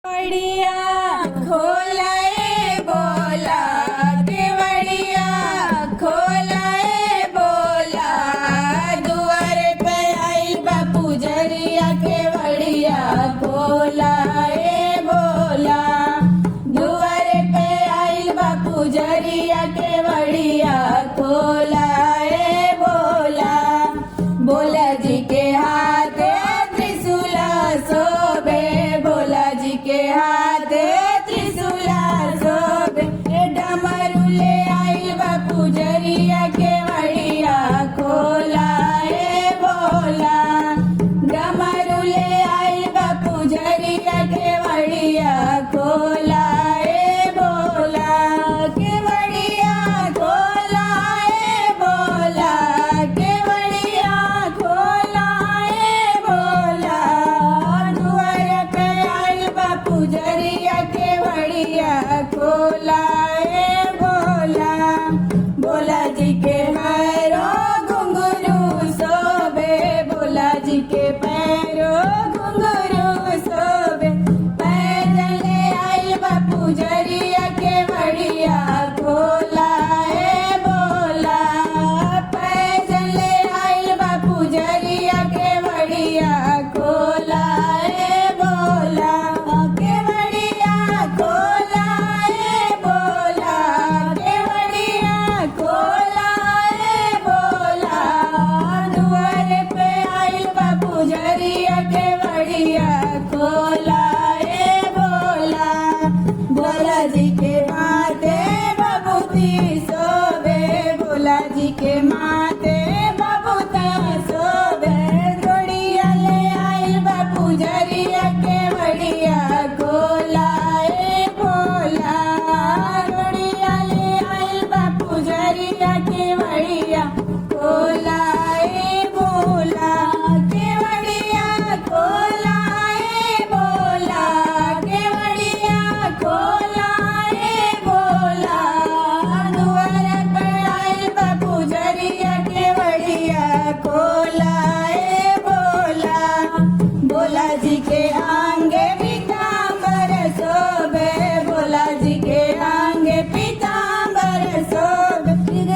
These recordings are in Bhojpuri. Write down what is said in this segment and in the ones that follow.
केवड़िया खोलाए बोला, केवड़िया खोलाए बोला, दुआर पे आइल बा पुजरिया, केवड़िया खोलाए बोला, दुआर पे आइल बा पुजरिया, केवड़िया खोलाए बोला। बोला जी के हाथ त्रिशूला शोभे, बोला जी के हाथ त्रिशूला शोभे, डमरू ले आइल बा पुजरिया, केवड़िया खोलाए बोला, डमरू ले आइल बा पुजरिया, केवड़िया खोलाए बोला, केवड़िया खोलाए बोला, केवड़िया खोलाए बोला, दुआर पे आइल बा पुजरिया, केवड़िया खोलाए बोला। बोला जी के पैरों घुंघरू शोभे, बोला जी के पैरों घुंघरू शोभे, पैदल आइल बा पुजरिया, केवड़िया खोलाए बोला, पैदल आइल बा पुजरिया, केवड़िया खोलाए बोला, केवड़िया खोलाए बोला, केवड़िया खोलाए बोला, दुआर पे आइल बा पुजरिया, केवड़िया खोलाए बोला। बोला जी के माथे बबूती शोभे, बोला जी के माथे बबूता शोभे, जोड़िया ले आइल बा पुजरिया, केवड़िया खोलाए बोला, जोड़िया ले आइल बा पुजरिया, केवड़िया खोलाए बोला, केवड़िया खोलाए बोला, केवड़िया खोलाए बोला, दुआर पे आइल बा पुजरिया, केवड़िया खोलाए बोला। बोला जी के आंगे पीतांबर शोभे, बोला जी के आंगे पीतांबर शोभे,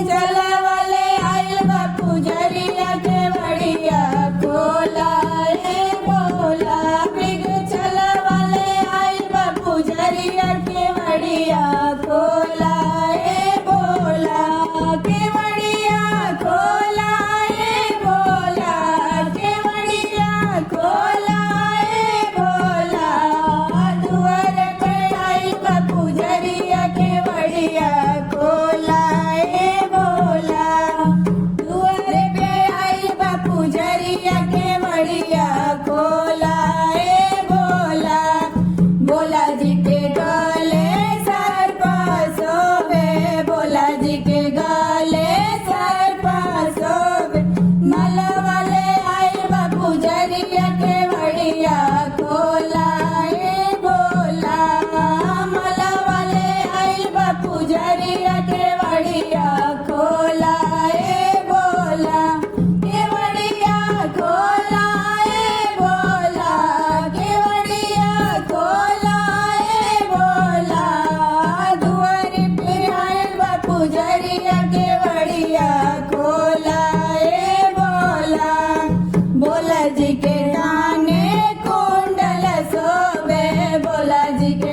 चलवले आइल बा पुजरिया, केवड़िया खोलाए बोला, मृग चलवले आइल बा पुजरिया, केवड़िया खोलाए बोला, केवड़िया खोलाए बोला, केवड़िया खोलाए बोला, दुआर पे आइल बा पुजरिया, केवड़िया खोलाए बोला, दुआर पे आइल बा पुजरिया, केवड़िया खोलाए बोला। बोला जी के गले सर्प शोभे, बोला जी के गले सर्प शोभे, मलवाले आइल बा पुजरिया, केवड़िया खोलाए बोला, मलवाले आइल बा पुजरिया, केवड़िया खोलाए बोला, केवड़िया खोलाए बोला, केवड़िया खोलाए बोला, दुआर पे आइल बा पुजरिया, केवड़िया खोलाए बोला। बोला जी के काने कुंडल शोभे, बोला जी के